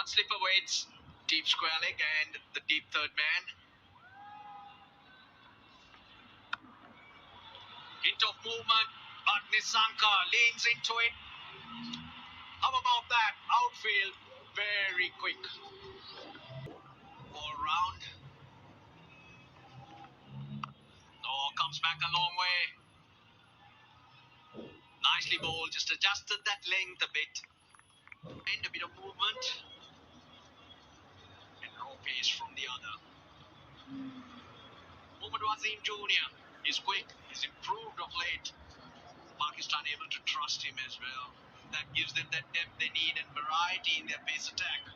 One slipper waits, deep square leg and the deep third man. Hint of movement, but Nissanka leans into it. How about that? Outfield, very quick. Ball round. Oh, comes back a long way. Nicely bowled, just adjusted that length a bit. And a bit of movement. And no pace from the other. Mohammad Wasim Jr. is quick, he's improved of late. Pakistan able to trust him as well. That gives them that depth they need and variety in their pace attack.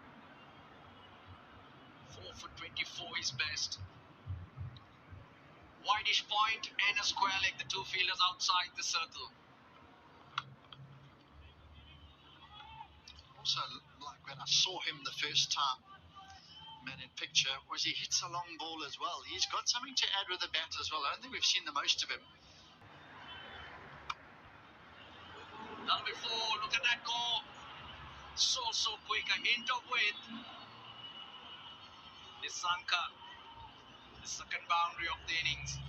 4 for 24 is best. Wideish point and a square leg, the two fielders outside the circle. Also, like when I saw him the first time, man in picture, was he hits a long ball as well. He's got something to add with the bat as well. I don't think we've seen the most of him. Done before, look at that go. So quick, a hint of width. Nissanka, the second boundary of the innings.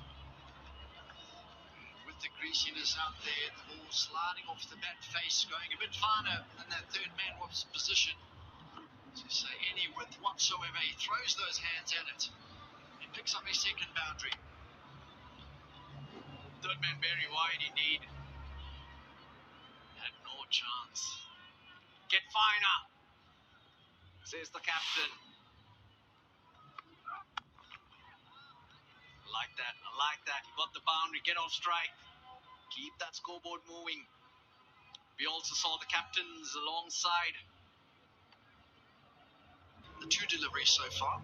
With the greasiness out there, the ball sliding off the bat face, going a bit finer than that third man was position. To say any width whatsoever, he throws those hands at it. He picks up his second boundary. Third man very wide indeed. Had no chance. Get finer, says the captain. I like that. He got the boundary, get off strike. Keep that scoreboard moving. We also saw the captains alongside. The two deliveries so far.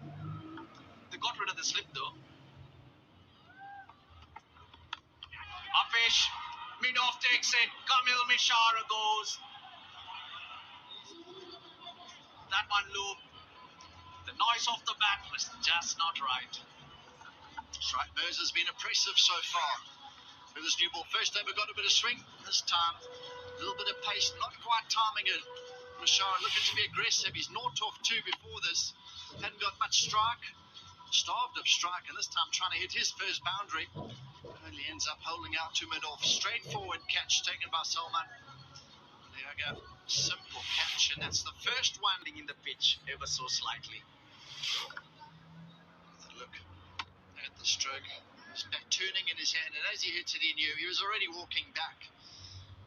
They got rid of the slip though. Afish, mid-off takes it. Kamil Mishara goes. That one looped. The noise off the bat was just not right. That's right, Mirza has been impressive so far with this new ball. First time we got a bit of swing. This time, a little bit of pace, not quite timing it. Mishara looking to be aggressive. He's 0 off 2 before this. Hadn't got much strike. Starved of strike, and this time trying to hit his first boundary. Only ends up holding out to mid-off. Straightforward catch taken by Salman. There you go. Simple catch, and that's the first one In the pitch, ever so slightly. Look at the stroke. His bat turning in his hand, and as he hits it, he knew he was already walking back.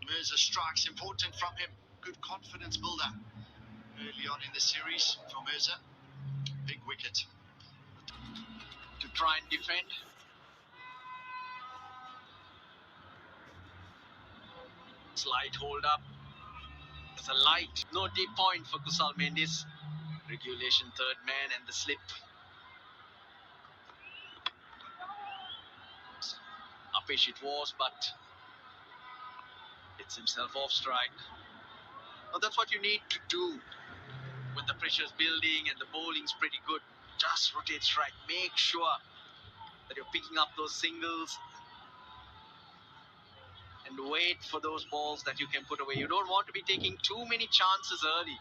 Mirza strikes important from him. Good confidence builder early on in the series from Mirza. Big wicket. To try and defend. Slight hold up. It's a light, no deep point for Kusal Mendis. Regulation third man and the slip. Uppish it was, but it's himself off strike. Now that's what you need to do when the pressure's building and the bowling's pretty good. Just rotate strike. Make sure that you're picking up those singles and wait for those balls that you can put away. You don't want to be taking too many chances early.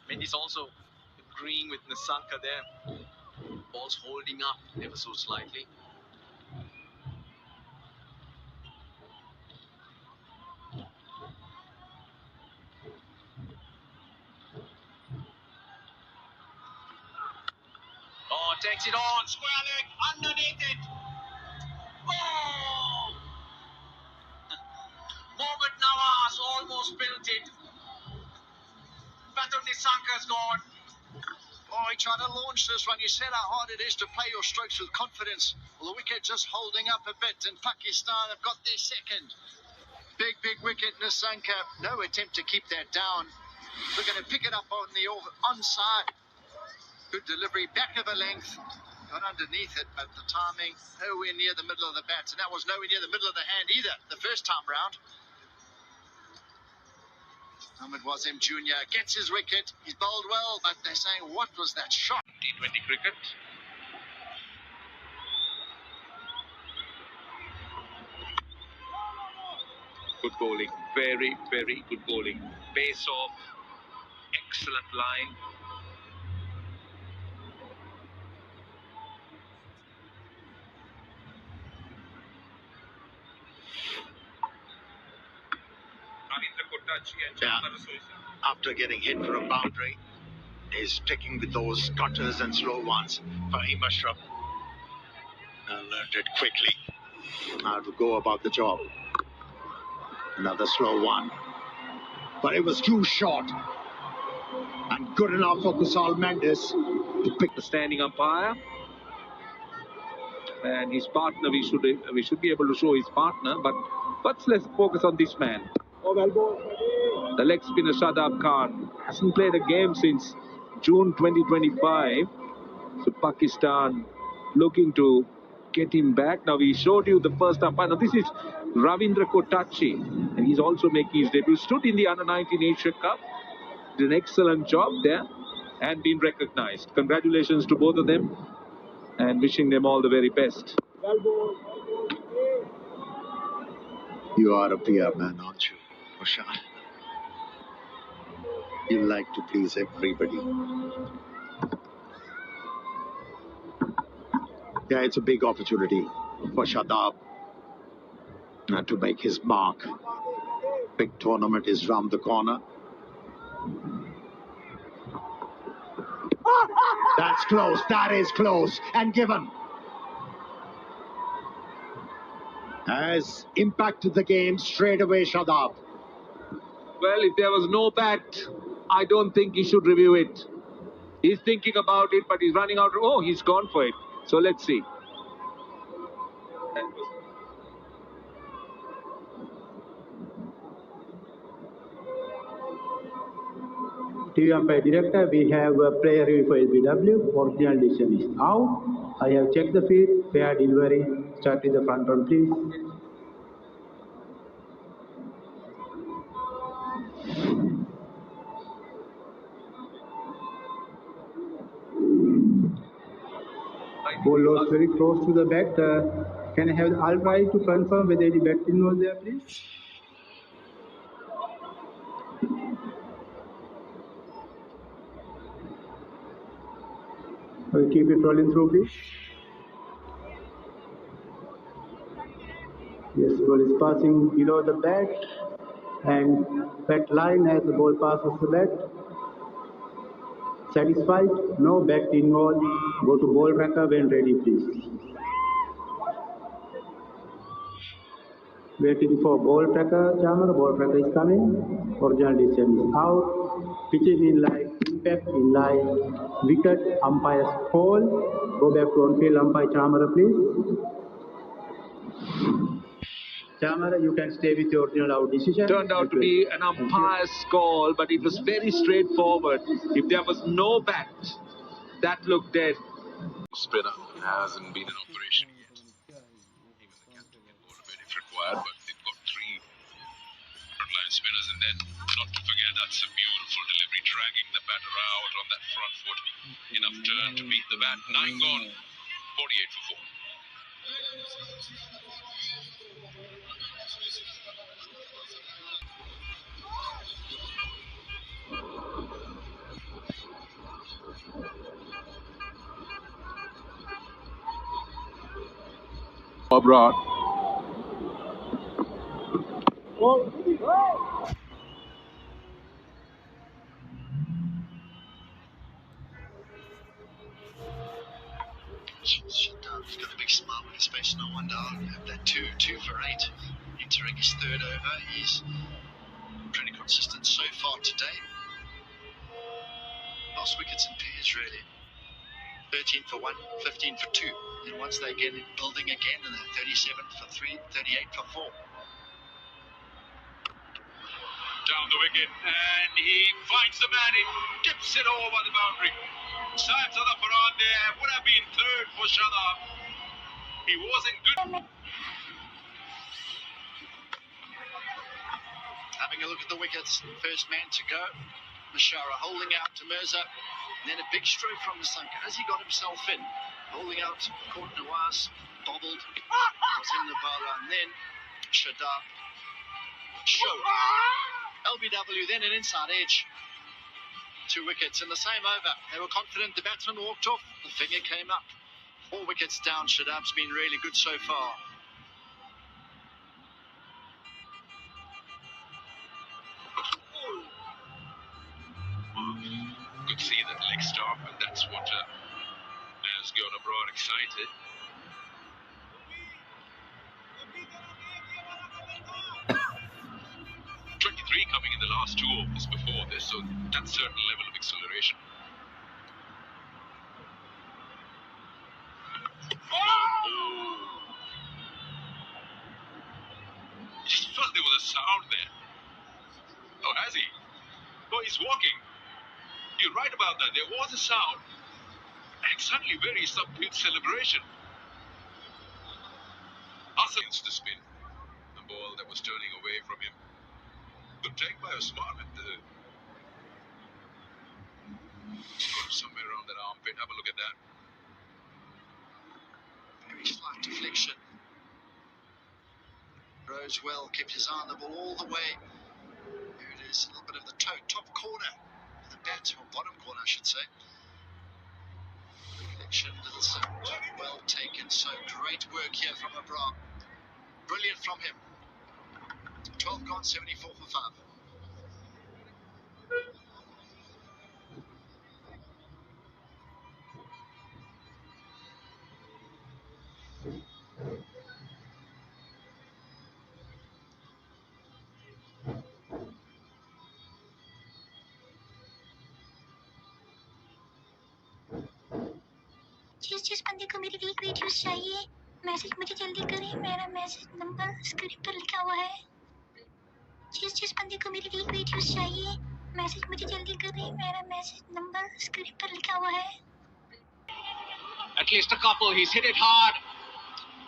Mendy's also agreeing with Nissanka there. Ball's holding up ever so slightly. Oh, takes it on, square leg, underneath it. Oh! Mohammad Nawaz almost built it. Batul Nissanka's gone. Oh, he tried to launch this one. You said how hard it is to play your strokes with confidence. Well, the wicket just holding up a bit, and Pakistan have got their second. Big wicket, Nissanka. No attempt to keep that down. We're going to pick it up on the onside. Good delivery, back of a length. Got underneath it, but the timing nowhere near the middle of the bat. And that was nowhere near the middle of the hand either, the first time round. Mohammad Wasim Jr. gets his wicket. He's bowled well, but they're saying, what was that shot? T20 cricket. Good bowling, very good bowling. Pace off, excellent line. Yeah. After getting hit for a boundary, he's sticking with those cutters and slow ones. Fahim Ashraf learned it quickly how to go about the job. Another slow one, but it was too short and good enough for Kusal Mendes to pick the standing umpire. And his partner, we should be able to show his partner, but let's focus on this man. The leg spinner Shadab Khan hasn't played a game since June 2025. So Pakistan looking to get him back. Now we showed you the first umpire. Now this is Ravindra Kotachi, and he's also making his debut. Stood in the Under-19 Asia Cup, did an excellent job there, and been recognized. Congratulations to both of them, and wishing them all the very best. You are a PR man, aren't you, Oshan? You like to please everybody. Yeah, it's a big opportunity for Shadab to make his mark. Big tournament is round the corner. That's close. That is close. And given. Has impacted the game straight away, Shadab. Well, if there was no bat, I don't think he should review it. He's thinking about it, but he's running out. Oh, he's gone for it. So let's see. TV umpire director, we have a player review for LBW. Original decision is out. I have checked the field. Fair delivery. Start with the front run, please. Ball was very close to the bat. Can I have the Alright to confirm whether the bat pin was there, please? Will keep it rolling through, please. Yes, ball is passing below the bat, and bat line as the ball passes the bat. Satisfied? No bat involved. Go to ball tracker when ready, please. Waiting for ball tracker, Chamara. Ball tracker is coming. Original decision is out. Pitching in line, impact in line. Wicket, umpire's fall. Go back to on-field, umpire Chamara, please. Chamara, you can stay with your original out decision. Turned out to be an umpire's call, but it was very straightforward. If there was no bat, that looked dead. Spinner hasn't been in operation yet. Even the captain can bowl a bit if required, but they've got three frontline spinners, and then not to forget that's a beautiful delivery, dragging the batter out on that front foot. Enough turn to beat the bat. 9 gone, 48 for 4. Abroad. Shadab's got a big smile on his face. No wonder I'll have that 2 for 8. Entering his third over. He's pretty consistent so far today. Lost wickets in pairs, really. 13 for 1, 15 for 2. And once they get it building again, and 37 for 3, 38 for 4. Down the wicket, and he finds the man. He tips it over the boundary. Saib Sada Farhan there would have been third for Shadab. He wasn't good. Having a look at the wickets. First man to go. Mashara holding out to Mirza. And then a big stroke from Lanka as he got himself in. Holding out, caught Nawaz, bobbled, was in the bowler, and then Shadab showed. LBW then an inside edge. 2 wickets in the same over. They were confident, the batsman walked off, the finger came up. 4 wickets down. Shadab's been really good so far. could see that leg stop, and that's what has got abroad excited. 23 coming in the last 2 overs before this, so that's a certain level of acceleration. I just felt there was a sound there. Oh, has he? Oh, he's walking. You're right about that. There was a sound, and suddenly very subdued celebration. Against the spin, the ball that was turning away from him. Good take by Osman with the somewhere around that armpit. Have a look at that. Very slight deflection. Rose well, kept his eye on the ball all the way. Here it is, a little bit of the top corner of the bat, or bottom corner, I should say. Deflection, little sound, well taken. So great work here from Abra. Brilliant from him. 12 gone, 74 for 5. जिस बंदे को मेरी leak videos चाहिए message मुझे जल्दी करें मेरा message number screen पर लिखा हुआ है जिस बंदे को मेरी लीक वीडियोस चाहिए मैसेज मुझे जल्दी करें मेरा मैसेज नंबर स्क्रीन पर लिखा हुआ है At least a couple. He's hit it hard.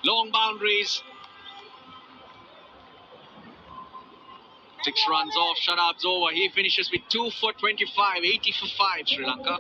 Long boundaries. 6 runs off. Shadab's over. He finishes with 2 for 25. 80 for 5, Sri Lanka.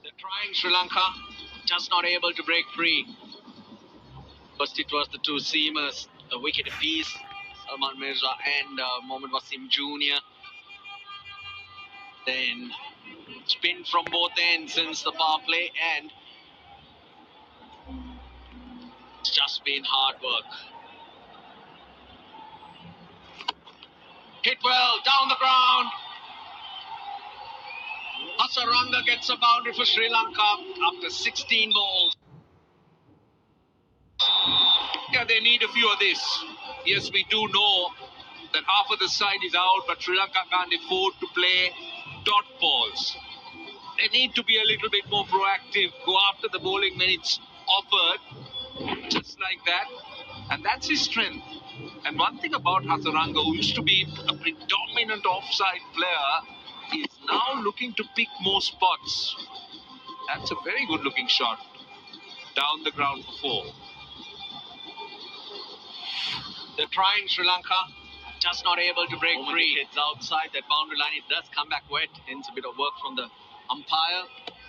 They're trying Sri Lanka, just not able to break free. First it was the two seamers, a wicket apiece, Salman Mirza and Mohammad Wasim Jr. Then spin from both ends since the power play, and it's just been hard work. Hit well, down the ground. Hasaranga gets a boundary for Sri Lanka after 16 balls. Yeah, they need a few of this. Yes, we do know that half of the side is out, but Sri Lanka can't afford to play dot balls. They need to be a little bit more proactive, go after the bowling when it's offered, just like that. And that's his strength. And one thing about Hasaranga, who used to be a predominant offside player, is now looking to pick more spots. That's a very good looking shot. Down the ground for 4. They're trying Sri Lanka, just not able to break free. It's outside that boundary line. It does come back wet. Hence a bit of work from the umpire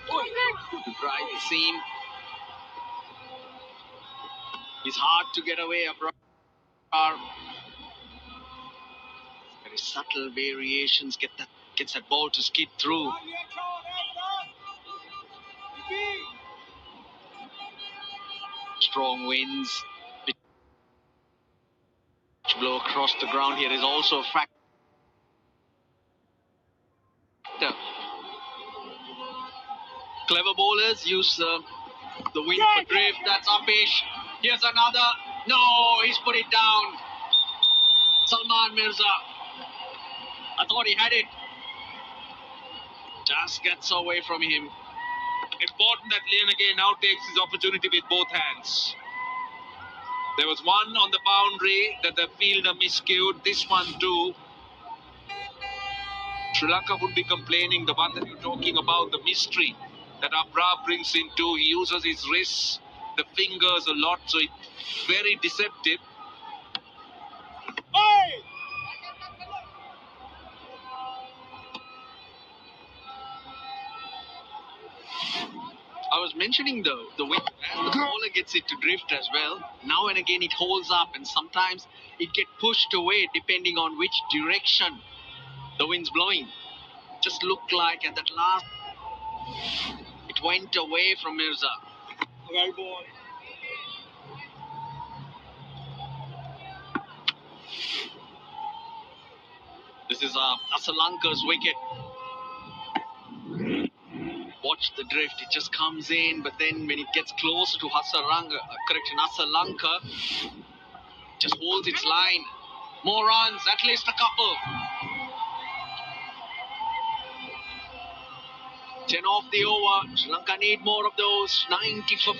to dry the seam. It's hard to get away. Very subtle variations gets that ball to skid through. Strong winds which blow across the ground here is also a factor. Clever bowlers use the wind for drift. That's Apesh. Here's another. No, he's put it down. Salman Mirza. I thought he had it. Just gets away from him. Important that Liyanage now takes his opportunity with both hands. There was one on the boundary that the fielder miscued. This one too. Sri Lanka would be complaining, the one that you're talking about, the mystery that Abra brings into. He uses his wrists, the fingers a lot, so it's very deceptive. I was mentioning the wind as the bowler gets it to drift as well. Now and again it holds up and sometimes it gets pushed away depending on which direction the wind's blowing. Just looked like at that last it went away from Mirza. Well ball. This is Lanka's wicket. Watch the drift, it just comes in, but then when it gets closer to Lanka, just holds its line. More runs, at least a couple. 10 off the over. Sri Lanka need more of those. 90 for 5.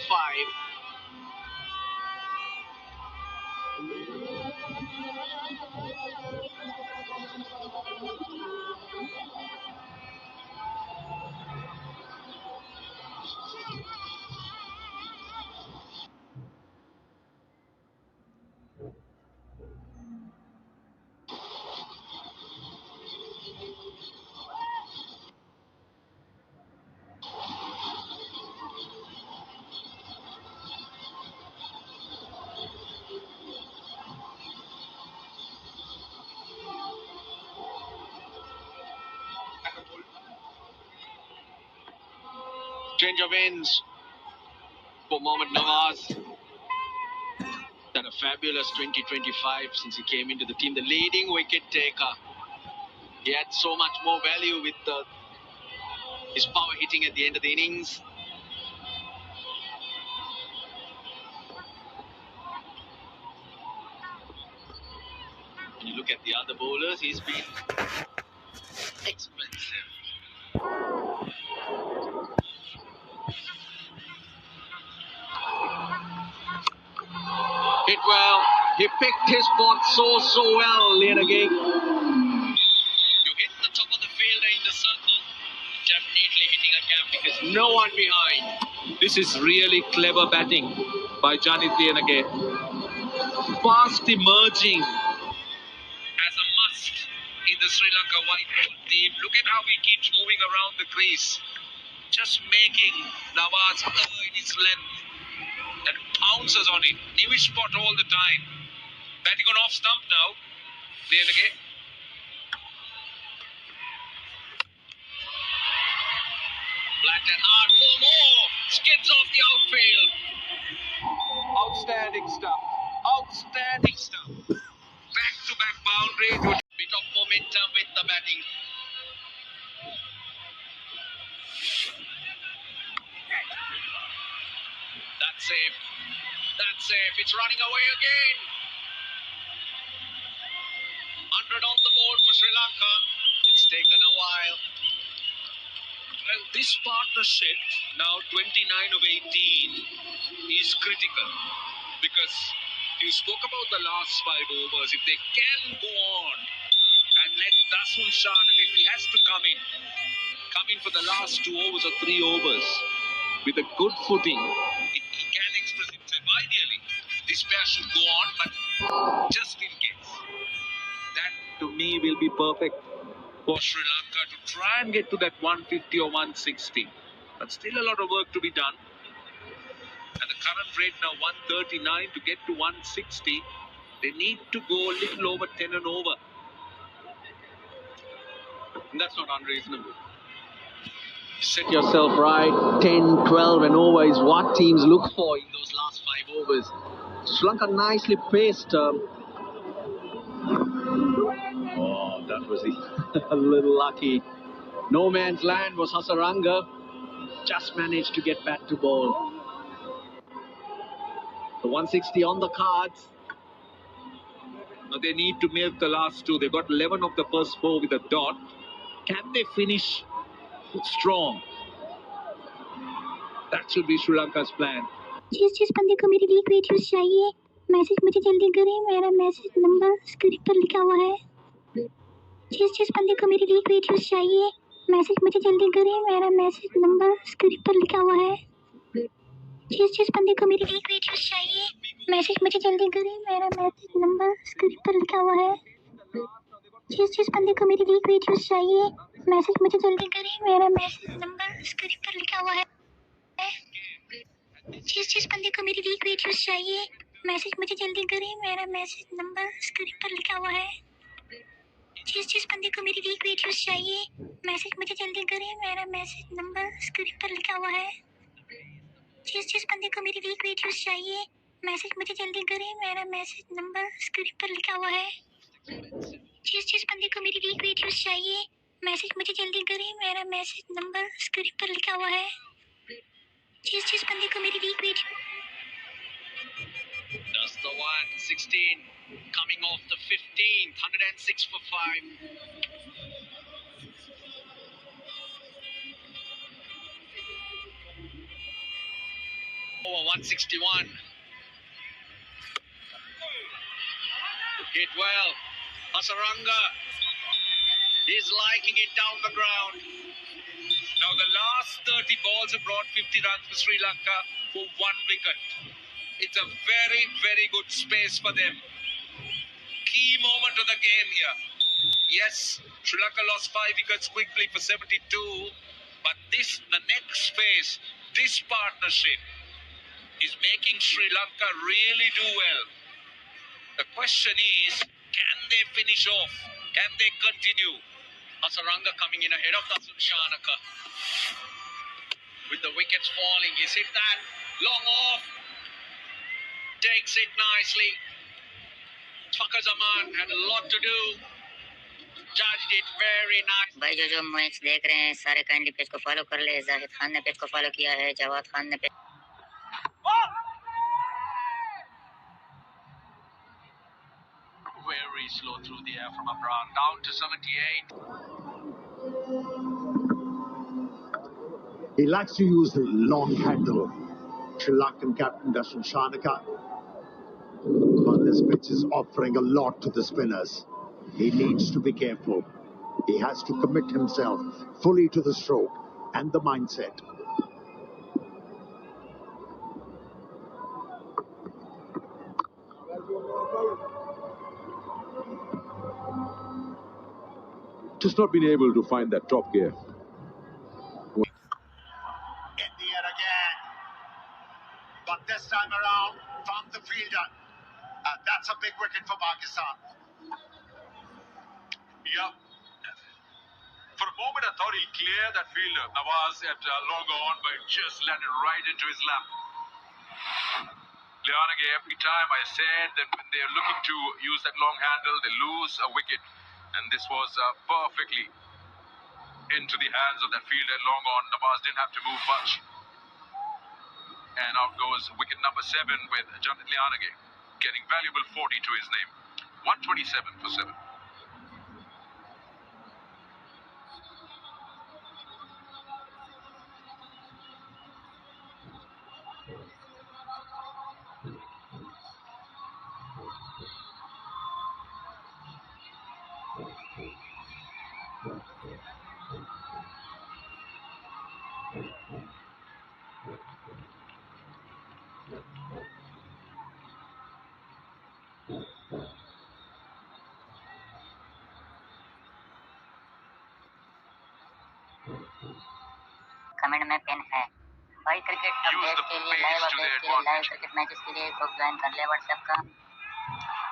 Change of ends for Mohammad Nawaz. Done a fabulous 2025 since he came into the team. The leading wicket taker. He had so much more value with his power hitting at the end of the innings. When you look at the other bowlers, he's been expensive. Hit well. He picked his spot so well, Liyanage. You hit the top of the fielder in the circle, definitely hitting a gap because no one behind. This is really clever batting by Janit Liyanage. Fast emerging As a must in the Sri Lanka white ball team. Look at how he keeps moving around the crease. Just making Nawaz in his length and pounces on it. New spot all the time. Batting on off stump now. Liyanage. Flat and hard for more. Skids off the outfield. outstanding stuff. Outstanding stuff. Back-to-back boundaries. Bit of momentum with the batting. That's safe. That's safe. It's running away again. 100 on the board for Sri Lanka. It's taken a while. Well, this partnership, now 29 of 18, is critical because you spoke about the last 5 overs. If they can go on and let Dasun Shah, if he has to come in for the last 2 overs or 3 overs with a good footing, if he can express himself. Ideally, this pair should go on, but just in case, that To me, will be perfect for Sri Lanka to try and get to that 150 or 160. But still a lot of work to be done. And the current rate now 139 to get to 160. They need to go a little over 10 and over. And that's not unreasonable. Set yourself right. 10, 12 and over is what teams look for in those last 5 overs. Sri Lanka nicely paced. Oh, that was a little lucky. No man's land was Hasaranga. Just managed to get back to bowl. The 160 on the cards. Now they need to milk the last 2. They got 11 of the first 4 with a dot. Can they finish strong? That should be Sri Lanka's plan. जिस बंदे को मेरी leak videos चाहिए message मुझे जल्दी करें मेरा message number screen पर लिखा हुआ है जिस बंदे को मेरी लीक वीडियोस चाहिए मैसेज मुझे जल्दी करें मेरा मैसेज नंबर स्क्रीन पर लिखा हुआ है जिस बंदे को मेरी लीक वीडियोस चाहिए मैसेज मुझे जल्दी करें मेरा मैसेज नंबर स्क्रीन पर लिखा हुआ है जिस बंदे को मेरी लीक वीडियोस चाहिए मैसेज मुझे जल्दी करें मेरा मैसेज नंबर स्क्रीन पर लिखा हुआ है जिस बंदे को मेरी लीक वीडियोस चाहिए मैसेज मुझे जल्दी करें, मेरा मैसेज नंबर स्क्रीन पर लिखा हुआ है। जिस बंदे को मेरी लीक वीडियोस चाहिए मैसेज मुझे जल्दी करें, मेरा मैसेज नंबर स्क्रीन पर लिखा हुआ है। जिस बंदे को मेरी लीक वीडियोस चाहिए मैसेज मुझे जल्दी करें, मेरा मैसेज नंबर स्क्रीन पर लिखा हुआ है। जिस बंदे को मेरी लीक वीडियोस चाहिए मैसेज मुझे जल्दी करें, मेरा मैसेज नंबर स्क्रीन पर लिखा हुआ है। जिस बंदे को मेरी leak video That's the one, 16, coming off the 15th, 106 for 5. Over 161. Hit well. Hasaranga is liking it down the ground. Now the last 30 balls have brought 50 runs for Sri Lanka for 1 wicket. It's a very, very good space for them. Key moment of the game here. Yes, Sri Lanka lost 5 wickets quickly for 72, but the next space, this partnership is making Sri Lanka really do well. The question is, can they finish off? Can they continue? Hasaranga coming in ahead of Tasun Shanaka. With the wickets falling, he's hit that long off. Takes it nicely. Fakhar Zaman had a lot to do. Judged it very nice. भाई जो match देख रहे हैं सारे kindly page को follow कर ले। जाहिद खान ने पेज को फॉलो किया है, जवाद खान ने Very slow through the air from Abrar, down to 78. He likes to use the long handle. Sri Lankan captain Dasun Shanaka. But this pitch is offering a lot to the spinners. He needs to be careful. He has to commit himself fully to the stroke and the mindset. Just not been able to find that top gear. In the air again. But this time around, found the fielder. And that's a big wicket for Pakistan. Yeah. For a moment, I thought he'll clear that fielder. Nawaz had long on, but it just landed right into his lap. Liyanage, every time I said that when they're looking to use that long handle, they lose a wicket. And this was perfectly into the hands of that fielder long on. Nawaz didn't have to move much. And out goes wicket number 7 with Janit Liyanage, getting valuable 40 to his name. 127 for 7. Comment में pin है। भाई cricket update के लिए live cricket matches के लिए group join कर ले WhatsApp का।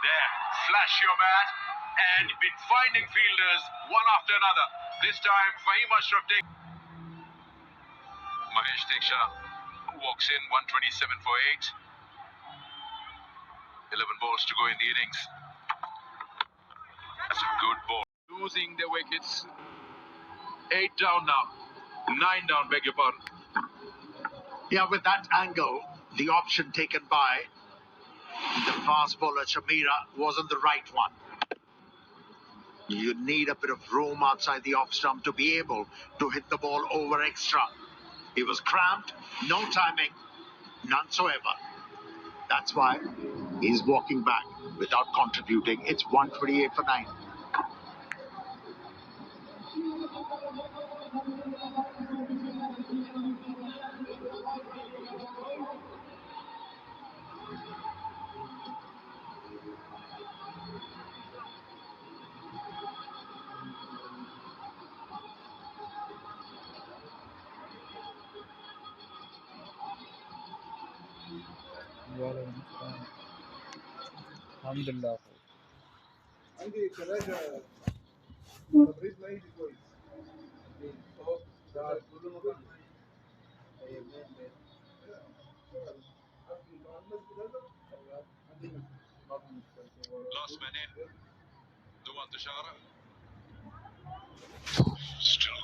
There, flash your bat and been finding fielders one after another. This time, Fahim Ashraf Mahesh Diksha walks in 127 for 8. 11 balls to go in the innings. That's a good ball. Losing their wickets. 8 down now. 9 down, beg your pardon. Yeah, with that angle, the option taken by the fast bowler Shamira wasn't the right one. You need a bit of room outside the off stump to be able to hit the ball over extra. He was cramped, no timing, none so ever. That's why he's walking back without contributing. It's 128 for 9. وعليكم السلام. الحمد لله أخوي. عندي ثلاجة تبريد مائي كويس. Last man in. The one to Shara. Still